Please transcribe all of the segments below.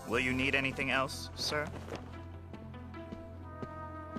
Will you need anything else, sir?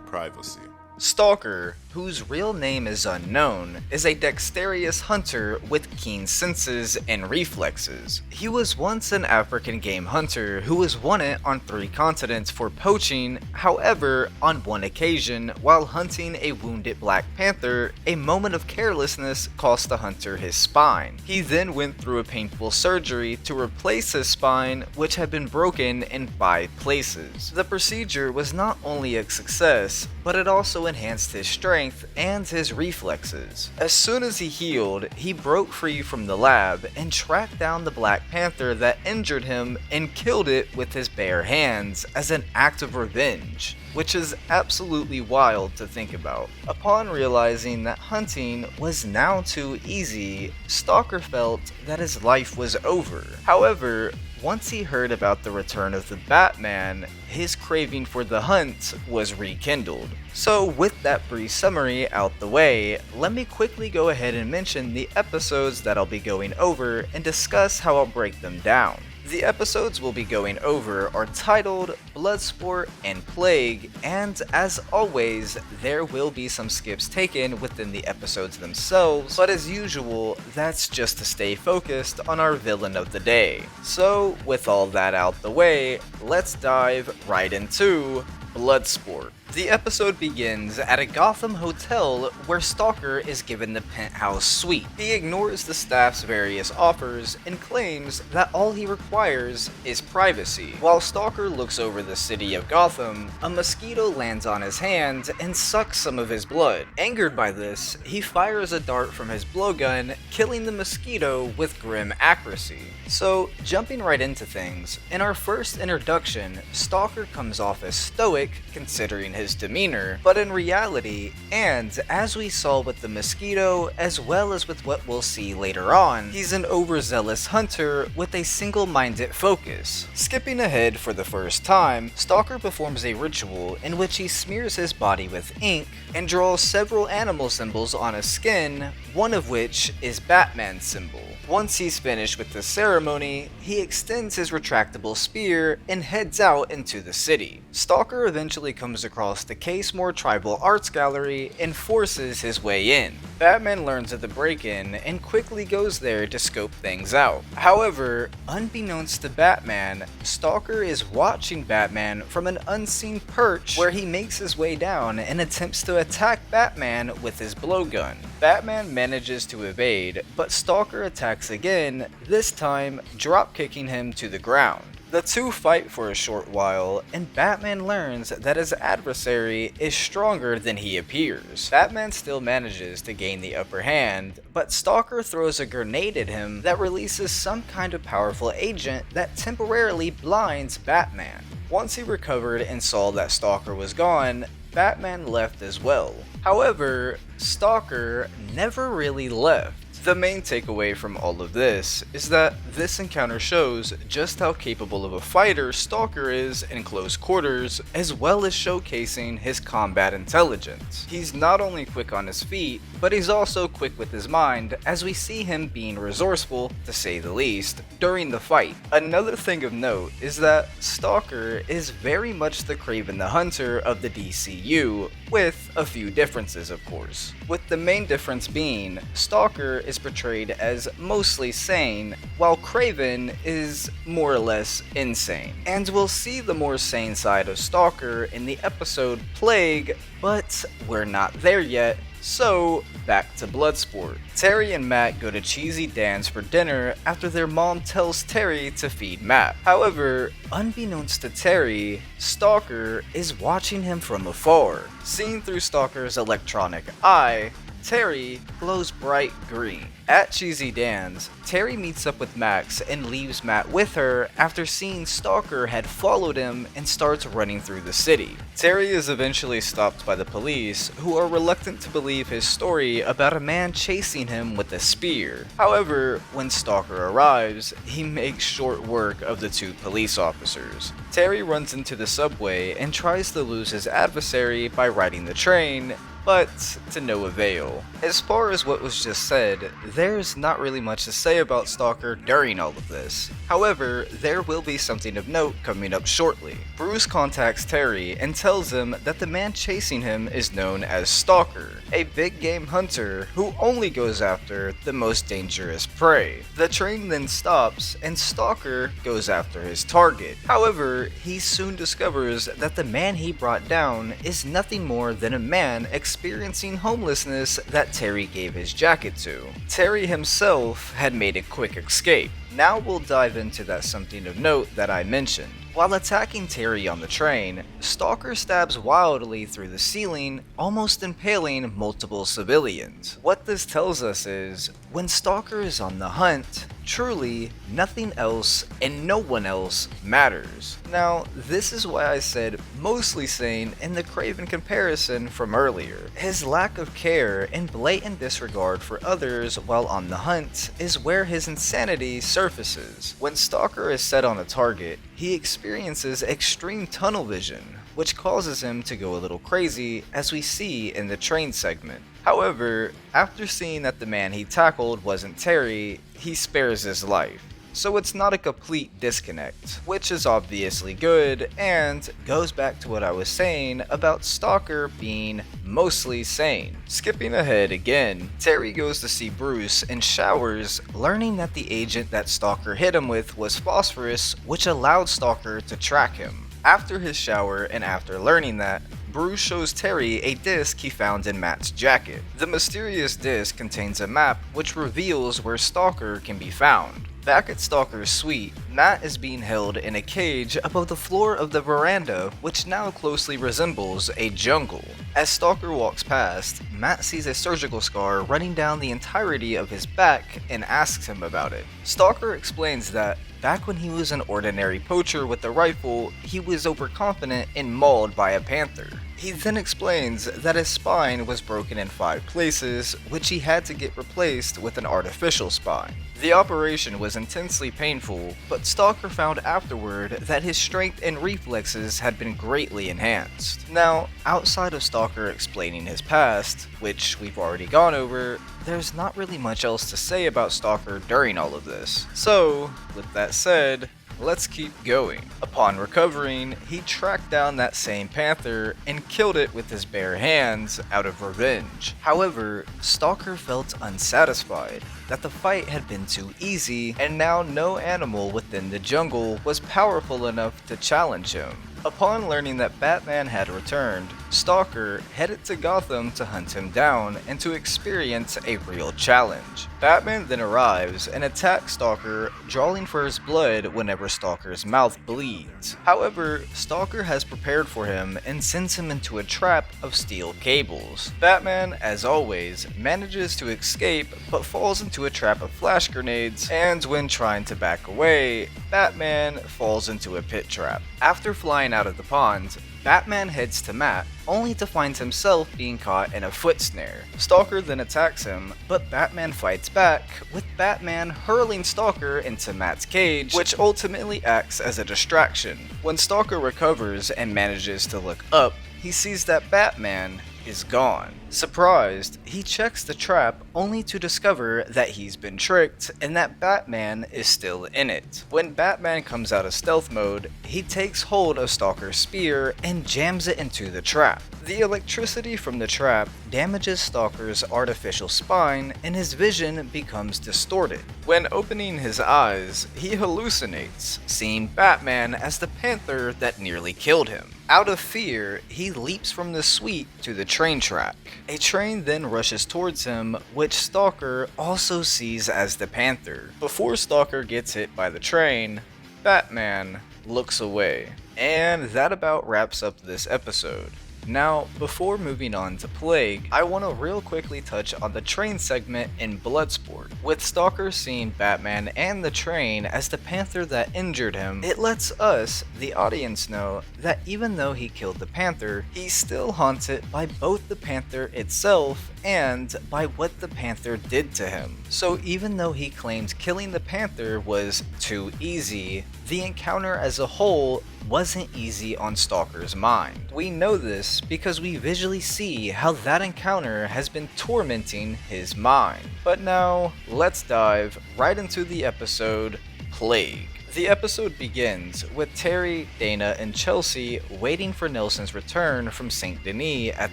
Privacy. Stalker, whose real name is unknown, is a dexterous hunter with keen senses and reflexes. He was once an African game hunter who was wanted on 3 continents for poaching. However, on one occasion, while hunting a wounded Black Panther, a moment of carelessness cost the hunter his spine. He then went through a painful surgery to replace his spine, which had been broken in 5 places. The procedure was not only a success, but it also enhanced his strength and his reflexes. As soon as he healed, he broke free from the lab and tracked down the Black Panther that injured him and killed it with his bare hands as an act of revenge, which is absolutely wild to think about. Upon realizing that hunting was now too easy, Stalker felt that his life was over. However, once he heard about the return of the Batman, his craving for the hunt was rekindled. So with that brief summary out the way, let me quickly go ahead and mention the episodes that I'll be going over and discuss how I'll break them down. The episodes we'll be going over are titled Bloodsport and Plague, and as always, there will be some skips taken within the episodes themselves, but as usual, that's just to stay focused on our villain of the day. So, with all that out the way, let's dive right into Bloodsport. The episode begins at a Gotham hotel where Stalker is given the penthouse suite. He ignores the staff's various offers and claims that all he requires is privacy. While Stalker looks over the city of Gotham, a mosquito lands on his hand and sucks some of his blood. Angered by this, he fires a dart from his blowgun, killing the mosquito with grim accuracy. So, jumping right into things, in our first introduction, Stalker comes off as stoic considering his demeanor, but in reality, and as we saw with the mosquito as well as with what we'll see later on, he's an overzealous hunter with a single-minded focus. Skipping ahead for the first time, Stalker performs a ritual in which he smears his body with ink and draws several animal symbols on his skin, one of which is Batman's symbol. Once he's finished with the ceremony, he extends his retractable spear and heads out into the city. Stalker eventually comes across the Casemore Tribal Arts Gallery and forces his way in. Batman learns of the break-in and quickly goes there to scope things out. However, unbeknownst to Batman, Stalker is watching Batman from an unseen perch where he makes his way down and attempts to attack Batman with his blowgun. Batman manages to evade, but Stalker attacks again, this time drop-kicking him to the ground. The two fight for a short while, and Batman learns that his adversary is stronger than he appears. Batman still manages to gain the upper hand, but Stalker throws a grenade at him that releases some kind of powerful agent that temporarily blinds Batman. Once he recovered and saw that Stalker was gone, Batman left as well. However, Stalker never really left. The main takeaway from all of this is that this encounter shows just how capable of a fighter Stalker is in close quarters, as well as showcasing his combat intelligence. He's not only quick on his feet, but he's also quick with his mind, as we see him being resourceful, to say the least, during the fight. Another thing of note is that Stalker is very much the Kraven the Hunter of the DCU, with a few differences of course. With the main difference being, Stalker is portrayed as mostly sane, while Kraven is more or less insane. And we'll see the more sane side of Stalker in the episode Plague, but we're not there yet. So, back to Bloodsport. Terry and Matt go to Cheesy Dan's for dinner after their mom tells Terry to feed Matt. However, unbeknownst to Terry, Stalker is watching him from afar. Seen through Stalker's electronic eye, Terry glows bright green. At Cheesy Dan's, Terry meets up with Max and leaves Matt with her after seeing Stalker had followed him and starts running through the city. Terry is eventually stopped by the police, who are reluctant to believe his story about a man chasing him with a spear. However, when Stalker arrives, he makes short work of the two police officers. Terry runs into the subway and tries to lose his adversary by riding the train, but to no avail. As far as what was just said, there's not really much to say about Stalker during all of this. However, there will be something of note coming up shortly. Bruce contacts Terry and tells him that the man chasing him is known as Stalker, a big game hunter who only goes after the most dangerous prey. The train then stops and Stalker goes after his target. However, he soon discovers that the man he brought down is nothing more than a man experiencing homelessness that Terry gave his jacket to. Terry himself had made a quick escape. Now we'll dive into that something of note that I mentioned. While attacking Terry on the train, Stalker stabs wildly through the ceiling, almost impaling multiple civilians. What this tells us is, when Stalker is on the hunt, truly nothing else and no one else matters. Now, this is why I said mostly sane in the Craven comparison from earlier. His lack of care and blatant disregard for others while on the hunt is where his insanity surfaces. When Stalker is set on a target, he experiences extreme tunnel vision, which causes him to go a little crazy, as we see in the train segment. However, after seeing that the man he tackled wasn't Terry, he spares his life. So it's not a complete disconnect, which is obviously good, and goes back to what I was saying about Stalker being mostly sane. Skipping ahead again, Terry goes to see Bruce and showers, learning that the agent that Stalker hit him with was phosphorus, which allowed Stalker to track him. After his shower and after learning that, Bruce shows Terry a disc he found in Matt's jacket. The mysterious disc contains a map which reveals where Stalker can be found. Back at Stalker's suite, Matt is being held in a cage above the floor of the veranda, which now closely resembles a jungle. As Stalker walks past, Matt sees a surgical scar running down the entirety of his back and asks him about it. Stalker explains that back when he was an ordinary poacher with a rifle, he was overconfident and mauled by a panther. He then explains that his spine was broken in 5 places, which he had to get replaced with an artificial spine. The operation was intensely painful, but Stalker found afterward that his strength and reflexes had been greatly enhanced. Now, outside of Stalker explaining his past, which we've already gone over, there's not really much else to say about Stalker during all of this. So, with that said, let's keep going. Upon recovering, he tracked down that same panther and killed it with his bare hands out of revenge. However, Stalker felt unsatisfied that the fight had been too easy, and now no animal within the jungle was powerful enough to challenge him. Upon learning that Batman had returned, Stalker headed to Gotham to hunt him down and to experience a real challenge. Batman then arrives and attacks Stalker, drawing for his blood whenever Stalker's mouth bleeds. However, Stalker has prepared for him and sends him into a trap of steel cables. Batman, as always, manages to escape but falls into a trap of flash grenades, and when trying to back away, Batman falls into a pit trap. After flying out of the pond, Batman heads to Matt, only to find himself being caught in a foot snare. Stalker then attacks him, but Batman fights back, with Batman hurling Stalker into Matt's cage, which ultimately acts as a distraction. When Stalker recovers and manages to look up, he sees that Batman is gone. Surprised, he checks the trap only to discover that he's been tricked and that Batman is still in it. When Batman comes out of stealth mode, he takes hold of Stalker's spear and jams it into the trap. The electricity from the trap damages Stalker's artificial spine and his vision becomes distorted. When opening his eyes, he hallucinates, seeing Batman as the panther that nearly killed him. Out of fear, he leaps from the suite to the train track. A train then rushes towards him, which Stalker also sees as the panther. Before Stalker gets hit by the train, Batman looks away. And that about wraps up this episode. Now, before moving on to Plague, I want to real quickly touch on the train segment in Bloodsport. With Stalker seeing Batman and the train as the panther that injured him, it lets us, the audience, know that even though he killed the panther, he's still haunted by both the panther itself and by what the panther did to him. So even though he claimed killing the panther was too easy, the encounter as a whole wasn't easy on Stalker's mind. We know this because we visually see how that encounter has been tormenting his mind. But now, let's dive right into the episode Plague. The episode begins with Terry, Dana, and Chelsea waiting for Nelson's return from St. Denis at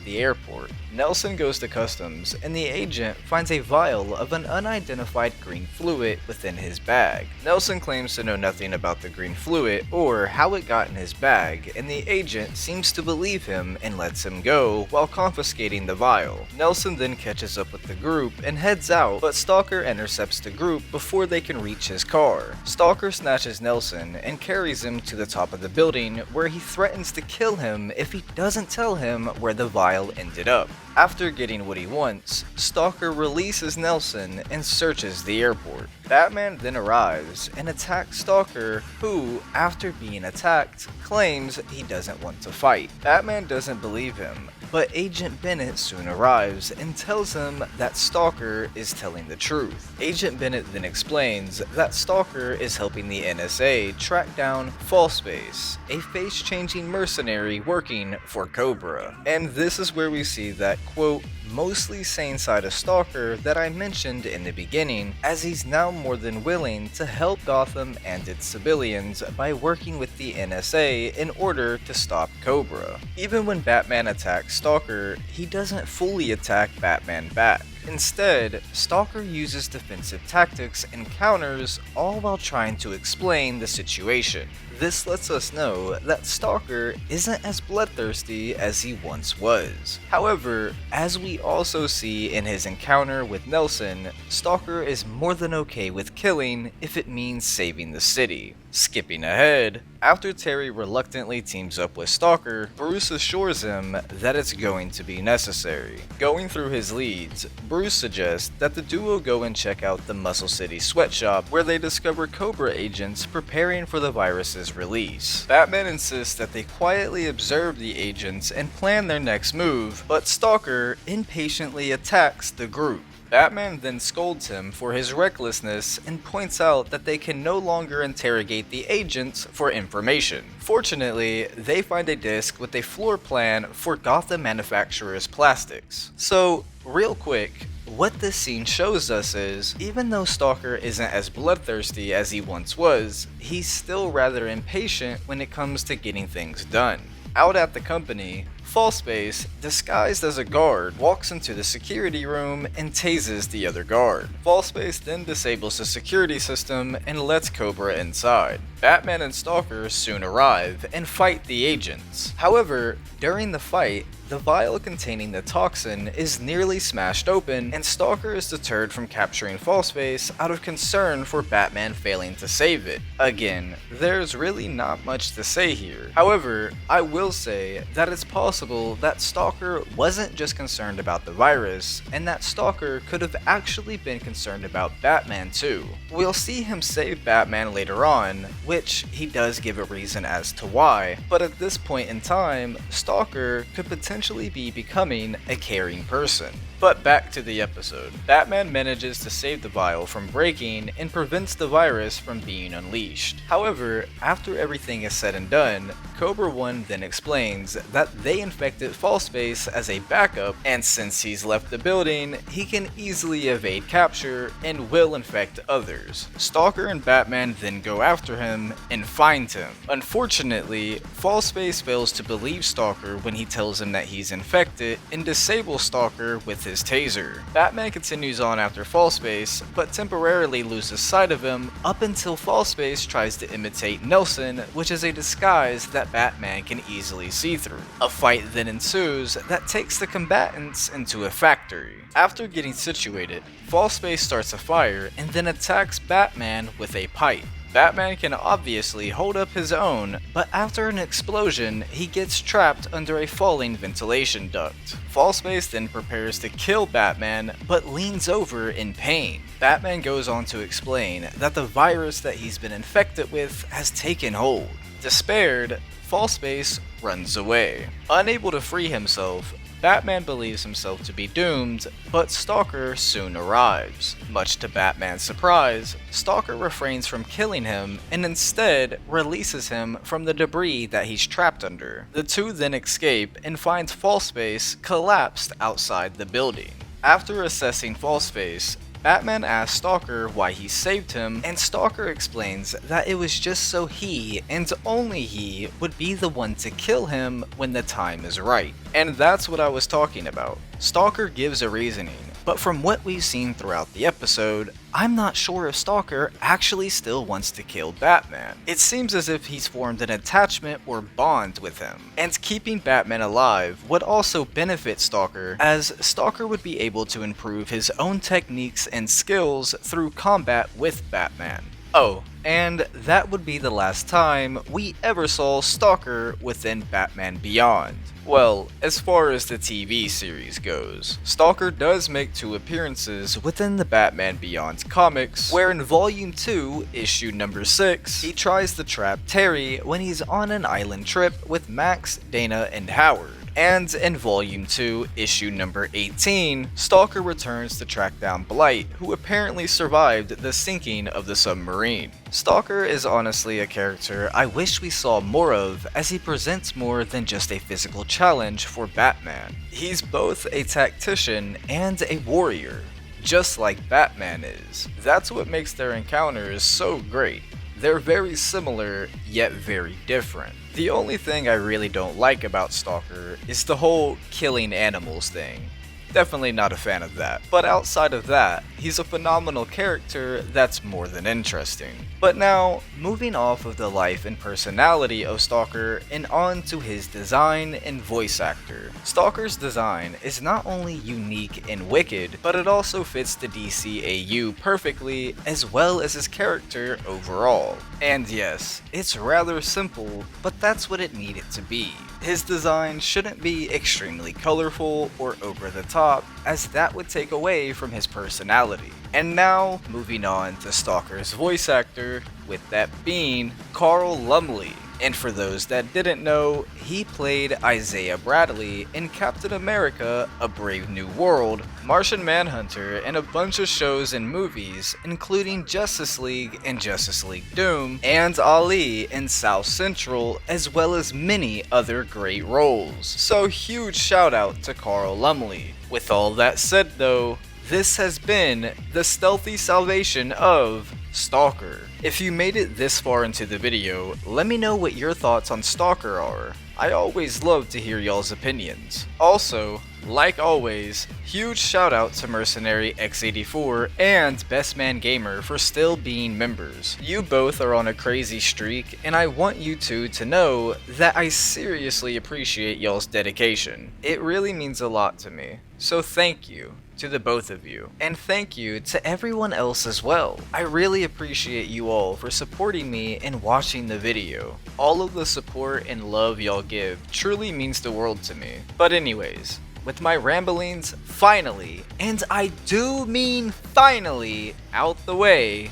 the airport. Nelson goes to customs, and the agent finds a vial of an unidentified green fluid within his bag. Nelson claims to know nothing about the green fluid or how it got in his bag, and the agent seems to believe him and lets him go while confiscating the vial. Nelson then catches up with the group and heads out, but Stalker intercepts the group before they can reach his car. Stalker snatches Nelson and carries him to the top of the building, where he threatens to kill him if he doesn't tell him where the vial ended up. After getting what he wants, Stalker releases Nelson and searches the airport. Batman then arrives and attacks Stalker, who, after being attacked, claims he doesn't want to fight. Batman doesn't believe him, but Agent Bennett soon arrives and tells him that Stalker is telling the truth. Agent Bennett then explains that Stalker is helping the NSA track down Fallspace, a face-changing mercenary working for Cobra. And this is where we see that, quote, mostly sane side of Stalker that I mentioned in the beginning, as he's now more than willing to help Gotham and its civilians by working with the NSA in order to stop Cobra. Even when Batman attacks Stalker, he doesn't fully attack Batman back. Instead, Stalker uses defensive tactics and counters, all while trying to explain the situation. This lets us know that Stalker isn't as bloodthirsty as he once was. However, as we also see in his encounter with Nelson, Stalker is more than okay with killing if it means saving the city. Skipping ahead, after Terry reluctantly teams up with Stalker, Bruce assures him that it's going to be necessary. Going through his leads, Bruce suggests that the duo go and check out the Muscle City sweatshop, where they discover Cobra agents preparing for the virus's release. Batman insists that they quietly observe the agents and plan their next move, but Stalker impatiently attacks the group. Batman then scolds him for his recklessness and points out that they can no longer interrogate the agents for information. Fortunately, they find a disc with a floor plan for Gotham Manufacturers Plastics. So, real quick, what this scene shows us is, even though Stalker isn't as bloodthirsty as he once was, he's still rather impatient when it comes to getting things done. Out at the company, Fallspace, disguised as a guard, walks into the security room and tases the other guard. Fallspace then disables the security system and lets Cobra inside. Batman and Stalker soon arrive and fight the agents. However, during the fight, the vial containing the toxin is nearly smashed open, and Stalker is deterred from capturing Fallspace out of concern for Batman failing to save it. Again, there's really not much to say here. However, I will say that it's possible that Stalker wasn't just concerned about the virus, and that Stalker could have actually been concerned about Batman too. We'll see him save Batman later on, which he does give a reason as to why, but at this point in time, Stalker could potentially be becoming a caring person. But back to the episode. Batman manages to save the vial from breaking and prevents the virus from being unleashed. However, after everything is said and done, Cobra 1 then explains that they infected Fallspace as a backup, and since he's left the building, he can easily evade capture and will infect others. Stalker and Batman then go after him and find him. Unfortunately, Fallspace fails to believe Stalker when he tells him that he's infected and disables Stalker with his taser. Batman continues on after Fallspace, but temporarily loses sight of him up until Fallspace tries to imitate Nelson, which is a disguise that Batman can easily see through. A fight then ensues that takes the combatants into a factory. After getting situated, Fallspace starts a fire and then attacks Batman with a pipe. Batman can obviously hold up his own, but after an explosion, he gets trapped under a falling ventilation duct. Fallspace then prepares to kill Batman, but leans over in pain. Batman goes on to explain that the virus that he's been infected with has taken hold. Despaired, Fallspace runs away. Unable to free himself, Batman believes himself to be doomed, but Stalker soon arrives. Much to Batman's surprise, Stalker refrains from killing him and instead releases him from the debris that he's trapped under. The two then escape and find Fallspace collapsed outside the building. After assessing Fallspace, Batman asks Stalker why he saved him, and Stalker explains that it was just so he, and only he, would be the one to kill him when the time is right. And that's what I was talking about. Stalker gives a reasoning, but from what we've seen throughout the episode, I'm not sure if Stalker actually still wants to kill Batman. It seems as if he's formed an attachment or bond with him, and keeping Batman alive would also benefit Stalker, as Stalker would be able to improve his own techniques and skills through combat with Batman. Oh, and that would be the last time we ever saw Stalker within Batman Beyond. Well, as far as the TV series goes, Stalker does make 2 appearances within the Batman Beyond comics, where in Volume 2, issue number 6, he tries to trap Terry when he's on an island trip with Max, Dana, and Howard. And in Volume 2, issue number 18, Stalker returns to track down Blight, who apparently survived the sinking of the submarine. Stalker is honestly a character I wish we saw more of, as he presents more than just a physical challenge for Batman. He's both a tactician and a warrior, just like Batman is. That's what makes their encounters so great. They're very similar, yet very different. The only thing I really don't like about Stalker is the whole killing animals thing. Definitely not a fan of that. But outside of that, he's a phenomenal character that's more than interesting. But now, moving off of the life and personality of Stalker and on to his design and voice actor. Stalker's design is not only unique and wicked, but it also fits the DCAU perfectly, as well as his character overall. And yes, it's rather simple, but that's what it needed to be. His design shouldn't be extremely colorful or over the top, as that would take away from his personality. And now, moving on to Stalker's voice actor, with that being Carl Lumley. And for those that didn't know, he played Isaiah Bradley in Captain America: A Brave New World, Martian Manhunter, and a bunch of shows and movies, including Justice League and Justice League Doom, and Ali in South Central, as well as many other great roles. So huge shout out to Carl Lumley. With all that said though, this has been the stealthy salvation of Stalker. If you made it this far into the video, let me know what your thoughts on Stalker are. I always love to hear y'all's opinions. Also, like always, huge shout out to Mercenary X84 and Best Man Gamer for still being members. You both are on a crazy streak, and I want you two to know that I seriously appreciate y'all's dedication. It really means a lot to me, so thank you to the both of you, and thank you to everyone else as well. I really appreciate you all for supporting me and watching the video. All of the support and love y'all give truly means the world to me. But anyways, with my ramblings finally, and I do mean finally, out the way,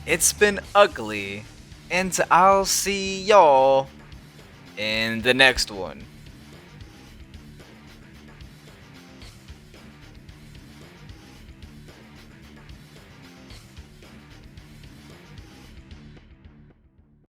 it's been ugly, and I'll see y'all in the next one.